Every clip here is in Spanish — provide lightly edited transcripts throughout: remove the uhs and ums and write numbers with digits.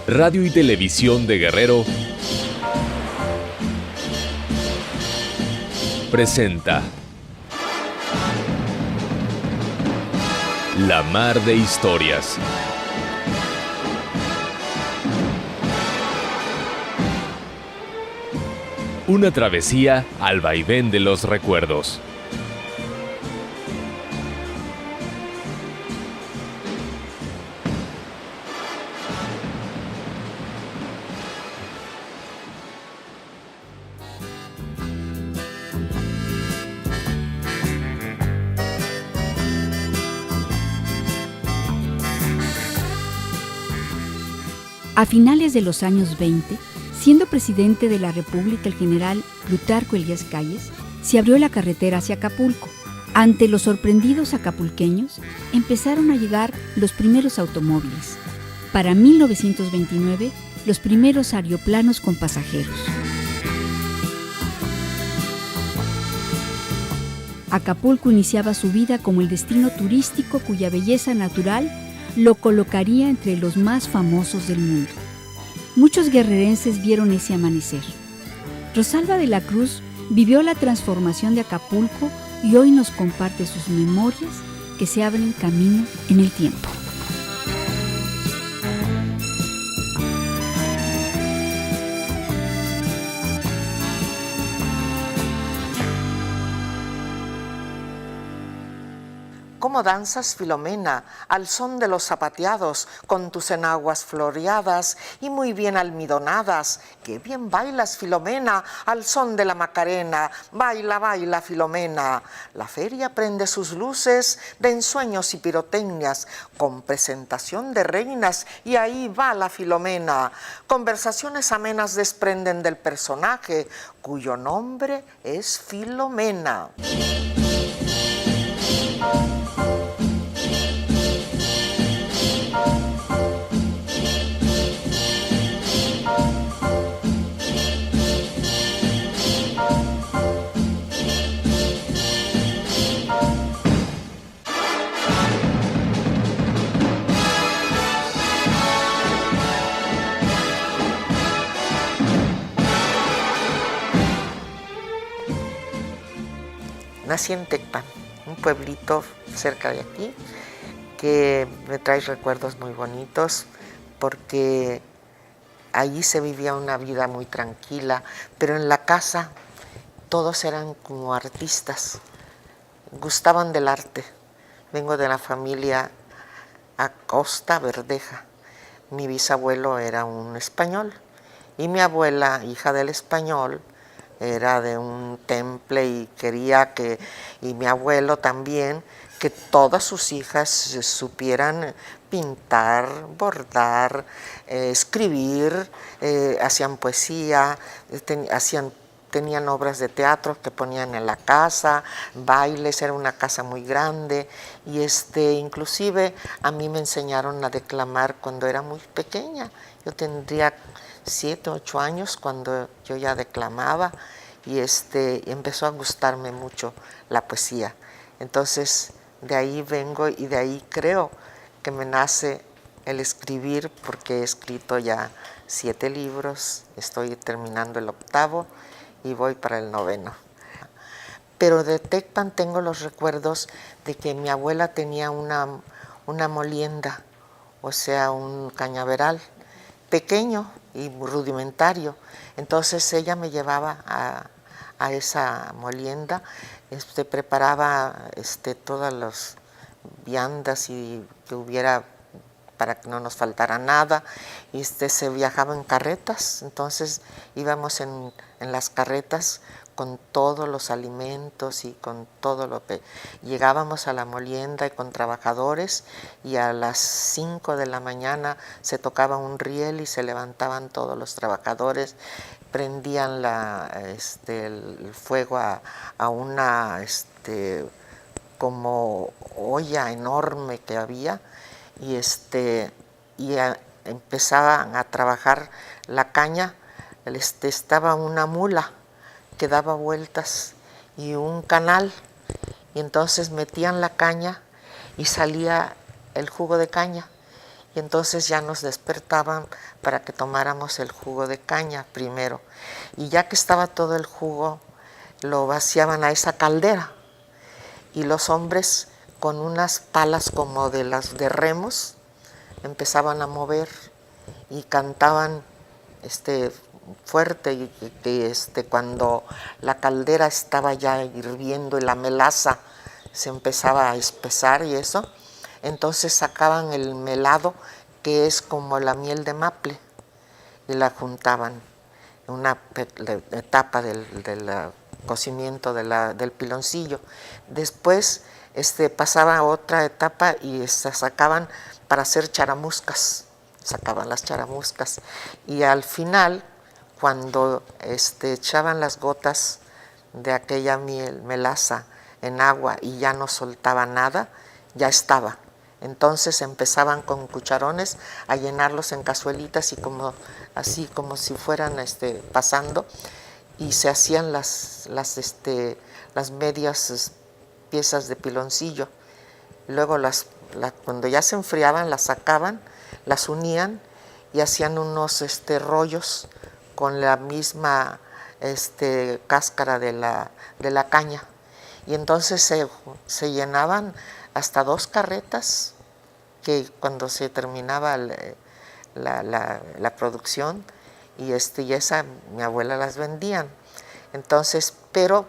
Radio y Televisión de Guerrero presenta La Mar de Historias. Una travesía al vaivén de los recuerdos. A finales de los años 20, siendo presidente de la República el general Plutarco Elías Calles, se abrió la carretera hacia Acapulco. Ante los sorprendidos acapulqueños, empezaron a llegar los primeros automóviles. Para 1929, los primeros aeroplanos con pasajeros. Acapulco iniciaba su vida como el destino turístico cuya belleza natural lo colocaría entre los más famosos del mundo. Muchos guerrerenses vieron ese amanecer. Rosalba de la Cruz vivió la transformación de Acapulco y hoy nos comparte sus memorias que se abren camino en el tiempo. ¿Cómo danzas, Filomena, al son de los zapateados, con tus enaguas floreadas y muy bien almidonadas? ¡Qué bien bailas, Filomena, al son de la Macarena! Baila, baila, Filomena. La feria prende sus luces de ensueños y pirotecnias, con presentación de reinas, y ahí va la Filomena. Conversaciones amenas desprenden del personaje, cuyo nombre es Filomena. Nací en Tecpan, un pueblito cerca de aquí, que me trae recuerdos muy bonitos, porque allí se vivía una vida muy tranquila, pero en la casa todos eran como artistas, gustaban del arte. Vengo de la familia Acosta Verdeja. Mi bisabuelo era un español y mi abuela, hija del español, era de un temple y quería que, y mi abuelo también, que todas sus hijas supieran pintar, bordar, escribir, hacían poesía, tenían obras de teatro que ponían en la casa, bailes, era una casa muy grande, y inclusive a mí me enseñaron a declamar cuando era muy pequeña. Yo tendría 7, 8 años cuando yo ya declamaba, y empezó a gustarme mucho la poesía. Entonces de ahí vengo y de ahí creo que me nace el escribir, porque he escrito ya 7 libros, estoy terminando el 8º y voy para el 9º. Pero de Tecpan tengo los recuerdos de que mi abuela tenía una molienda, o sea, un cañaveral pequeño y rudimentario. Entonces ella me llevaba a esa molienda, preparaba todas las viandas y que hubiera para que no nos faltara nada, y se viajaba en carretas. Entonces íbamos en las carretas con todos los alimentos y con todo lo que llegábamos a la molienda, y con trabajadores, y a las 5 de la mañana se tocaba un riel y se levantaban todos los trabajadores, prendían el fuego a una como olla enorme que había, y empezaban a trabajar la caña. Estaba una mula que daba vueltas y un canal, y entonces metían la caña y salía el jugo de caña, y entonces ya nos despertaban para que tomáramos el jugo de caña primero. Y ya que estaba todo el jugo, lo vaciaban a esa caldera. Y los hombres con unas palas como de las de remos empezaban a mover y cantaban fuerte, y cuando la caldera estaba ya hirviendo y la melaza se empezaba a espesar y eso, entonces sacaban el melado, que es como la miel de maple, y la juntaban en una etapa del cocimiento del piloncillo. Después pasaba a otra etapa y se sacaban para hacer charamuscas, sacaban las charamuscas, y al final, cuando echaban las gotas de aquella melaza en agua y ya no soltaba nada, ya estaba. Entonces empezaban con cucharones a llenarlos en cazuelitas y así como si fueran pasando, y se hacían las medias piezas de piloncillo. Luego cuando ya se enfriaban, las sacaban, las unían y hacían unos rollos con la misma cáscara de la caña. Y entonces se llenaban hasta 2 carretas, que cuando se terminaba la producción, y esa mi abuela las vendían. Entonces, pero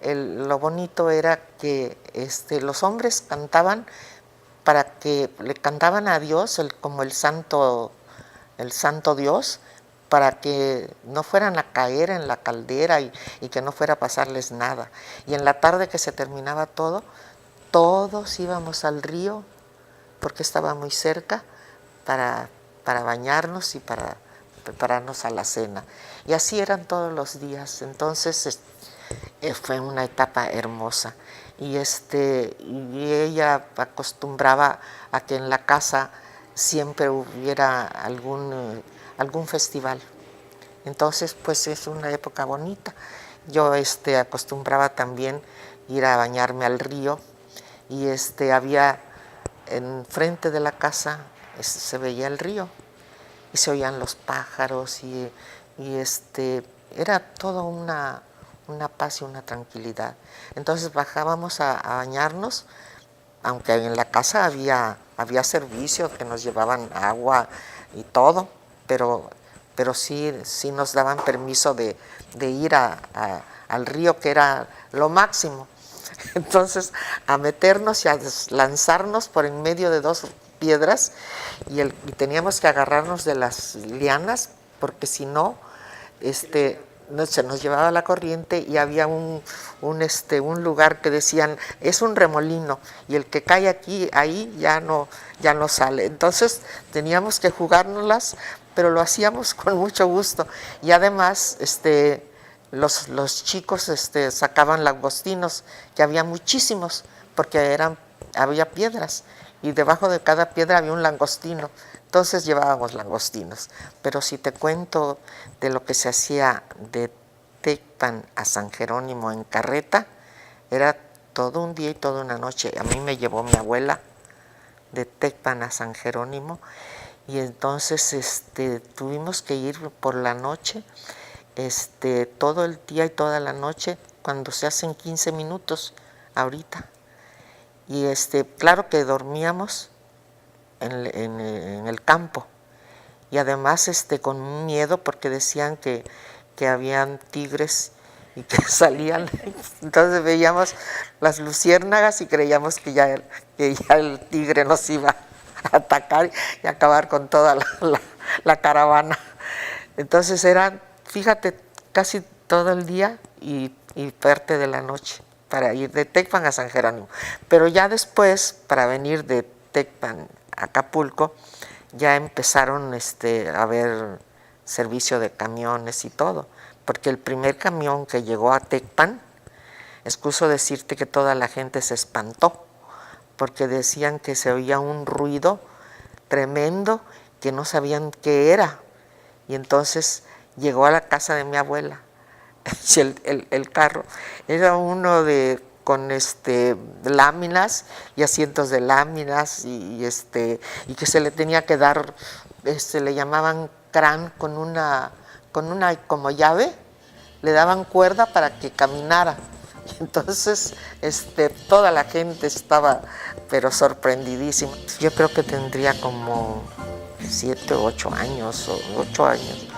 lo bonito era que los hombres cantaban, para que le cantaban a Dios como el santo Dios, para que no fueran a caer en la caldera y que no fuera a pasarles nada. Y en la tarde que se terminaba todo, todos íbamos al río, porque estaba muy cerca, para bañarnos y para prepararnos a la cena. Y así eran todos los días. Entonces fue una etapa hermosa. Y ella acostumbraba a que en la casa siempre hubiera algún festival. Entonces, pues es una época bonita. Yo acostumbraba también ir a bañarme al río, y había enfrente de la casa, se veía el río y se oían los pájaros, y era todo una paz y una tranquilidad. Entonces bajábamos a bañarnos, aunque en la casa había servicio, que nos llevaban agua y todo, pero sí nos daban permiso de ir al río, que era lo máximo. Entonces, a meternos y a lanzarnos por en medio de 2 piedras, y teníamos que agarrarnos de las lianas, porque si no, se nos llevaba la corriente, y había un lugar que decían, es un remolino, y el que cae ahí ya no sale. Entonces teníamos que jugárnoslas, pero lo hacíamos con mucho gusto. Y además los chicos sacaban langostinos, que había muchísimos, porque había piedras, y debajo de cada piedra había un langostino. Entonces llevábamos langostinos. Pero si te cuento de lo que se hacía de Tecpan a San Jerónimo en carreta, era todo un día y toda una noche. A mí me llevó mi abuela de Tecpan a San Jerónimo, y entonces tuvimos que ir por la noche, todo el día y toda la noche, cuando se hacen 15 minutos ahorita. Y claro que dormíamos en el campo, y además con miedo, porque decían que habían tigres y que salían. Entonces veíamos las luciérnagas y creíamos que ya el tigre nos iba a atacar y acabar con toda la caravana. Entonces eran, fíjate, casi todo el día y parte de la noche para ir de Tecpan a San Jerónimo. Pero ya después, para venir de Tecpan a Acapulco, ya empezaron a haber servicio de camiones y todo, porque el primer camión que llegó a Tecpan, excuso decirte que toda la gente se espantó, porque decían que se oía un ruido tremendo, que no sabían qué era. Y entonces llegó a la casa de mi abuela, y el carro era uno de láminas y asientos de láminas y que se le tenía que dar, le llamaban crán con una como llave, le daban cuerda para que caminara. Entonces, toda la gente estaba, pero sorprendidísima. Yo creo que tendría como 7 o 8 años, o 8 años.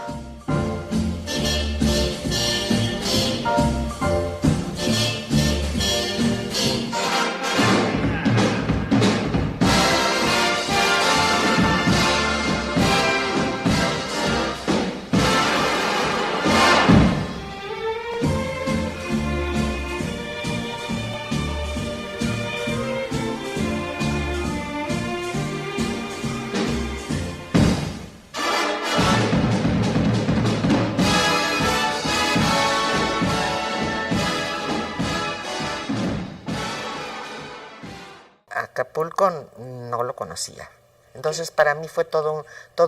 Acapulco no lo conocía. Entonces para mí fue toda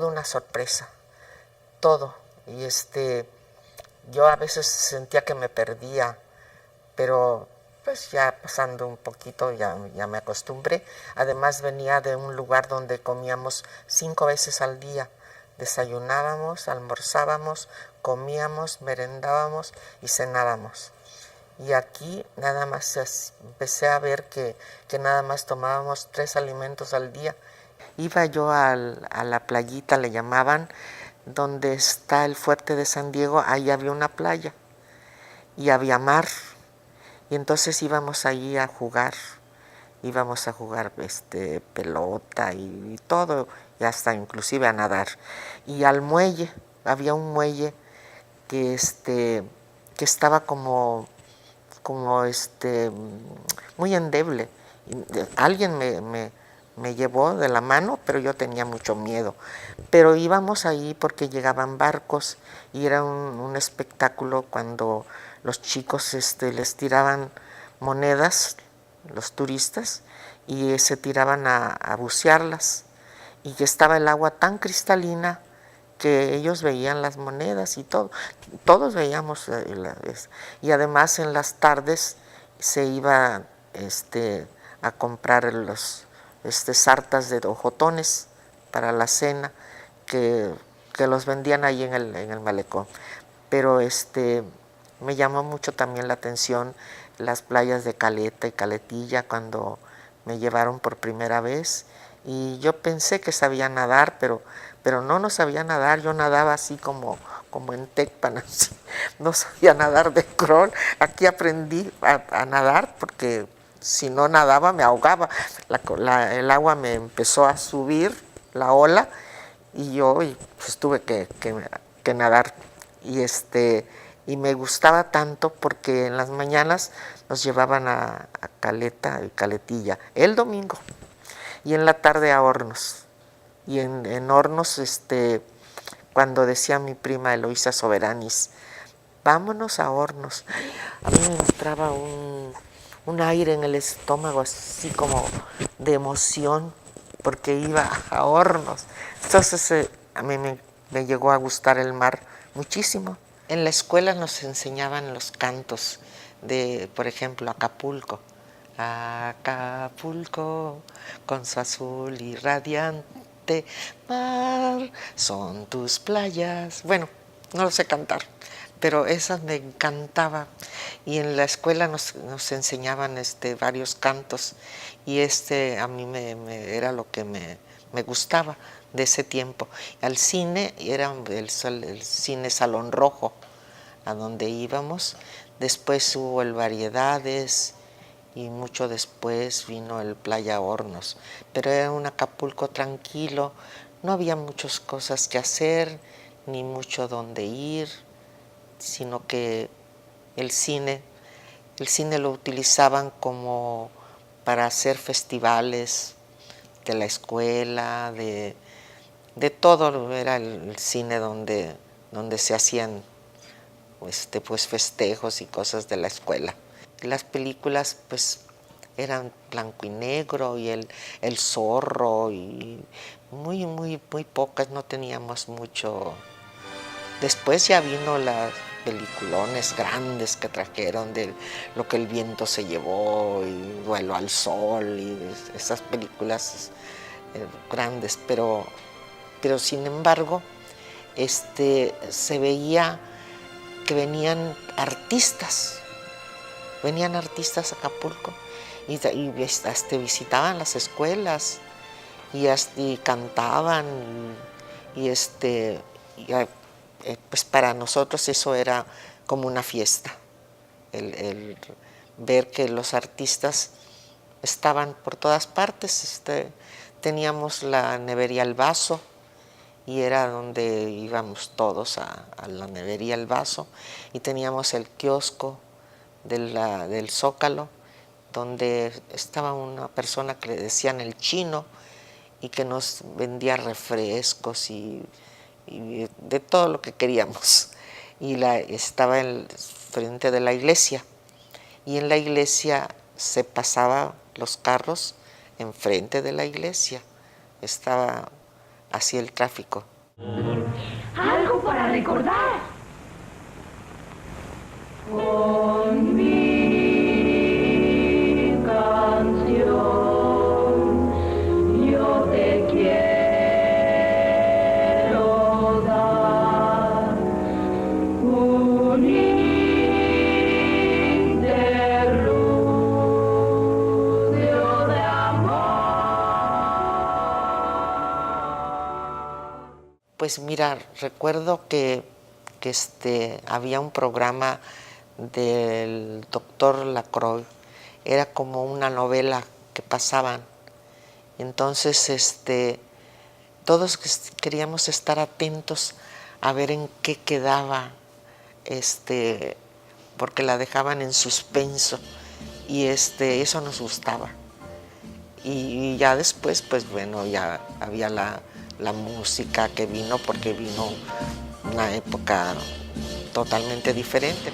una sorpresa, todo. Y yo a veces sentía que me perdía, pero pues ya pasando un poquito ya me acostumbré. Además venía de un lugar donde comíamos 5 veces al día. Desayunábamos, almorzábamos, comíamos, merendábamos y cenábamos. Y aquí nada más empecé a ver que nada más tomábamos 3 alimentos al día. Iba yo a la playita, le llamaban, donde está el fuerte de San Diego, ahí había una playa y había mar. Y entonces íbamos allí a jugar pelota y todo, y hasta inclusive a nadar. Y al muelle, había un muelle que estaba como muy endeble. Alguien me llevó de la mano, pero yo tenía mucho miedo. Pero íbamos ahí porque llegaban barcos y era un espectáculo cuando los chicos les tiraban monedas, los turistas, y se tiraban a bucearlas. Y que estaba el agua tan cristalina que ellos veían las monedas y todo, todos veíamos, y además en las tardes se iba a comprar los sartas de ojotones para la cena que los vendían ahí en el malecón. Pero me llamó mucho también la atención las playas de Caleta y Caletilla cuando me llevaron por primera vez, y yo pensé que sabía nadar, pero no sabía nadar. Yo nadaba así como en Tecpan, así. No sabía nadar de crawl. Aquí aprendí a nadar porque si no nadaba me ahogaba. El agua me empezó a subir, la ola, y yo pues tuve que nadar. Y me gustaba tanto porque en las mañanas nos llevaban a Caleta y Caletilla el domingo, y en la tarde a Hornos. Y en Hornos, cuando decía mi prima Eloísa Soberanis, vámonos a Hornos, a mí me entraba un aire en el estómago, así como de emoción, porque iba a Hornos. Entonces a mí me llegó a gustar el mar muchísimo. En la escuela nos enseñaban los cantos de, por ejemplo, Acapulco. Acapulco, con su azul y radiante mar, son tus playas. Bueno, no lo sé cantar, pero esas me encantaba. Y en la escuela nos enseñaban varios cantos, y a mí era lo que me gustaba de ese tiempo. Al cine, era el cine Salón Rojo, a donde íbamos. Después hubo el Variedades, y mucho después vino el Playa Hornos, pero era un Acapulco tranquilo, no había muchas cosas que hacer, ni mucho donde ir, sino que el cine lo utilizaban como para hacer festivales de la escuela, de todo. Era el cine donde se hacían pues festejos y cosas de la escuela. Las películas pues eran blanco y negro, y el Zorro, y muy pocas, no teníamos mucho. Después ya vino la peliculones grandes que trajeron de Lo que el viento se llevó y Duelo al sol y esas películas grandes, pero sin embargo se veía que venían artistas a Acapulco y visitaban las escuelas y cantaban pues para nosotros eso era como una fiesta, el ver que los artistas estaban por todas partes. Teníamos la nevería El Vaso y era donde íbamos todos a la nevería El Vaso, y teníamos el kiosco del Zócalo, donde estaba una persona que le decían el Chino y que nos vendía refrescos y de todo lo que queríamos. Y estaba frente de la iglesia, y en la iglesia se pasaba los carros enfrente de la iglesia. Estaba así el tráfico. Algo para recordar. Con mi canción yo te quiero dar un interludio de amor. Pues mira, recuerdo que había un programa del doctor Lacroix, era como una novela que pasaban. Entonces todos queríamos estar atentos a ver en qué quedaba, porque la dejaban en suspenso, y eso nos gustaba. Y ya después, pues bueno, ya había la música que vino, porque vino una época totalmente diferente.